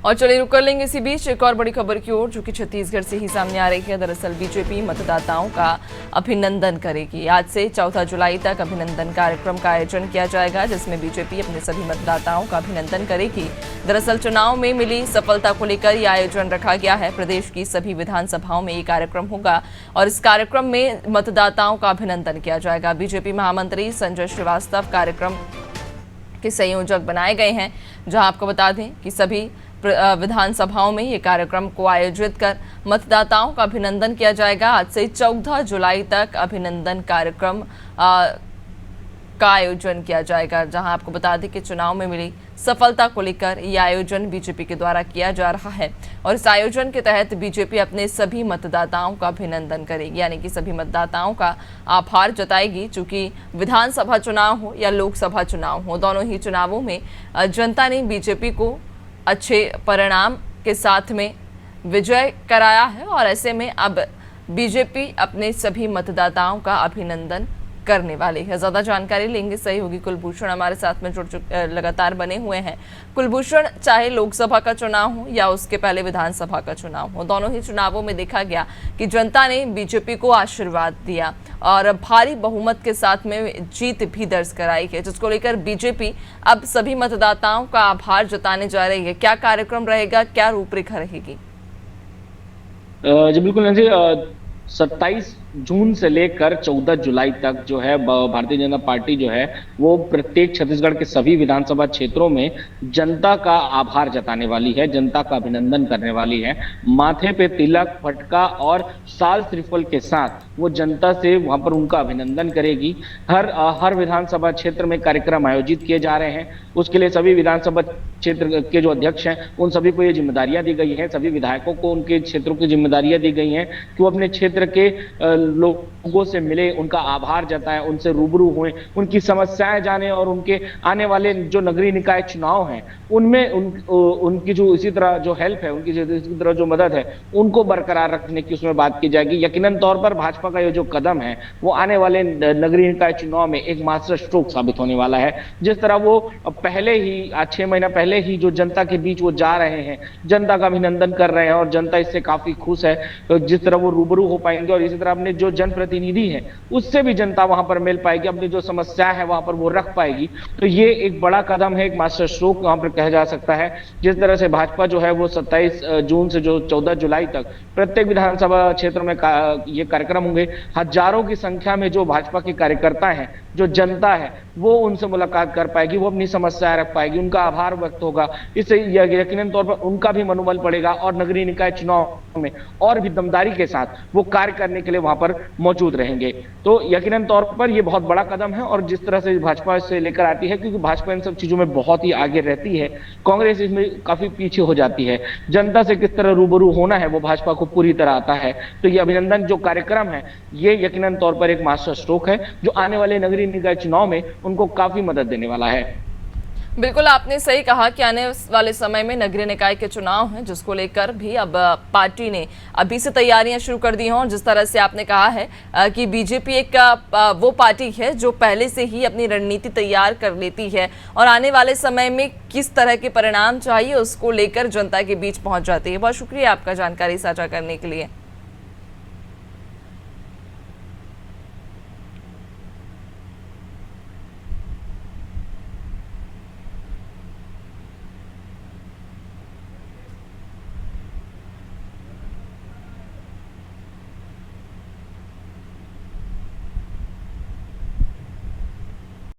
और चलिए रुक कर लेंगे इसी बीच एक और बड़ी खबर की ओर, जो कि छत्तीसगढ़ से ही सामने आ रही है। दरअसल बीजेपी मतदाताओं का अभिनंदन करेगी। आज से 14 जुलाई तक अभिनंदन कार्यक्रम का आयोजन किया जाएगा, जिसमें बीजेपी अपने सभी मतदाताओं का अभिनंदन करेगी। दरअसल चुनाव में मिली सफलता को लेकर यह आयोजन रखा गया है। प्रदेश की सभी विधानसभाओं में ये कार्यक्रम होगा और इस कार्यक्रम में मतदाताओं का अभिनंदन किया जाएगा। बीजेपी महामंत्री संजय श्रीवास्तव कार्यक्रम के संयोजक बनाए गए हैं, जहां आपको बता दें कि सभी विधानसभाओं में ये कार्यक्रम को आयोजित कर मतदाताओं का अभिनंदन किया जाएगा। आज से 14 जुलाई तक अभिनंदन कार्यक्रम का आयोजन किया जाएगा, जहां आपको बता दें कि चुनाव में मिली सफलता को लेकर यह आयोजन बीजेपी के द्वारा किया जा रहा है और इस आयोजन के तहत बीजेपी अपने सभी मतदाताओं का अभिनंदन करेगी, यानी कि सभी मतदाताओं का आभार जताएगी। चूंकि विधानसभा चुनाव हो या लोकसभा चुनाव हो, दोनों ही चुनावों में जनता ने बीजेपी को अच्छे परिणाम के साथ में विजय कराया है और ऐसे में अब बीजेपी अपने सभी मतदाताओं का अभिनंदन करने वाली है। ज्यादा जानकारी लेंगे सहयोगी कुलभूषण हमारे साथ में लगातार बने हुए हैं। कुलभूषण, चाहे लोकसभा का चुनाव हो या उसके पहले विधानसभा का चुनाव हो, दोनों ही चुनावों में देखा गया कि जनता ने बीजेपी को आशीर्वाद दिया और भारी बहुमत के साथ में जीत भी दर्ज कराई है, जिसको लेकर बीजेपी अब सभी मतदाताओं का आभार जताने जा रही है। क्या कार्यक्रम रहेगा, क्या रूपरेखा रहेगी? जी बिल्कुल जी, 27 जून से लेकर 14 जुलाई तक जो है भारतीय जनता पार्टी जो है वो प्रत्येक छत्तीसगढ़ के सभी विधानसभा क्षेत्रों में जनता का आभार जताने वाली है, जनता का अभिनंदन करने वाली है। माथे पे तिलक, फटका और साल श्रीफल के साथ वो जनता से वहां पर उनका अभिनंदन करेगी। हर विधानसभा क्षेत्र में कार्यक्रम आयोजित किए जा रहे हैं। उसके लिए सभी विधानसभा क्षेत्र के जो अध्यक्ष हैं उन सभी को ये जिम्मेदारियां दी गई हैं। सभी विधायकों को उनके क्षेत्रों की जिम्मेदारियां दी गई हैं कि वो अपने क्षेत्र के लोगों से मिले, उनका आभार जताएं, उनसे रूबरू हुए, उनकी समस्याएं जाने और उनके आने वाले जो नगरीय निकाय चुनाव हैं उनमें उनकी जो इसी तरह जो हेल्प है, उनकी इसी तरह जो मदद है उनको बरकरार रखने की उसमें बात की जाएगी। यकीनन तौर पर भाजपा का ये जो कदम है वो आने वाले नगरीय निकाय चुनाव में एक मास्टर स्ट्रोक साबित होने वाला है। जिस तरह वो पहले ही 6 महीना पहले ही जो जनता के बीच वो जा रहे हैं, जनता का अभिनंदन कर रहे हैं और जनता इससे काफी खुश है, तो जिस तरह वो रूबरू हो पाएंगे और इसी तरह अपने जो जनप्रतिनिधि है उससे भी जनता वहां पर मिल पाएगी, अपनी जो समस्या है वहां पर वो रख पाएगी। तो ये एक बड़ा कदम है, एक मास्टर स्ट्रोक वहां पर कहा जा सकता है। जिस तरह से भाजपा जो है वो 27 जून से जो 14 जुलाई तक प्रत्येक विधानसभा क्षेत्र में ये कार्यक्रम होंगे। हजारों की संख्या में जो भाजपा के कार्यकर्ता हैं, जो जनता है, वो उनसे मुलाकात कर पाएगी, वो अपनी समस्याएं रख पाएगी, उनका आभार व्यक्त होगा। इससे यकीनन तौर पर उनका भी मनोबल बढ़ेगा और नगरीय निकाय चुनाव में और भी दमदारी के साथ वो कार्य करने के लिए वहां पर मौजूद रहेंगे। तो यकीनन तौर पर ये बहुत बड़ा कदम है और जिस तरह से भाजपा इससे लेकर आती है, क्योंकि भाजपा इन सब चीजों में बहुत ही आगे रहती है, कांग्रेस इसमें काफी पीछे हो जाती है। जनता से किस तरह रूबरू होना है वो भाजपा को पूरी तरह आता है। तो ये अभिनंदन जो कार्यक्रम है ये यकीनन तौर पर एक मास्टर स्ट्रोक है जो आने वाले नगरीय निकाय चुनाव में उनको काफी मदद देने वाला है। बिल्कुल, आपने सही कहा कि आने वाले समय में नगरीय निकाय के चुनाव हैं, जिसको लेकर भी अब पार्टी ने अभी से तैयारियां शुरू कर दी हैं। और जिस तरह से आपने कहा है कि बीजेपी एक वो पार्टी है जो पहले से ही अपनी रणनीति तैयार कर लेती है और आने वाले समय में किस तरह के परिणाम चाहिए उसको लेकर जनता के बीच पहुंच जाती है। बहुत शुक्रिया आपका जानकारी साझा करने के लिए।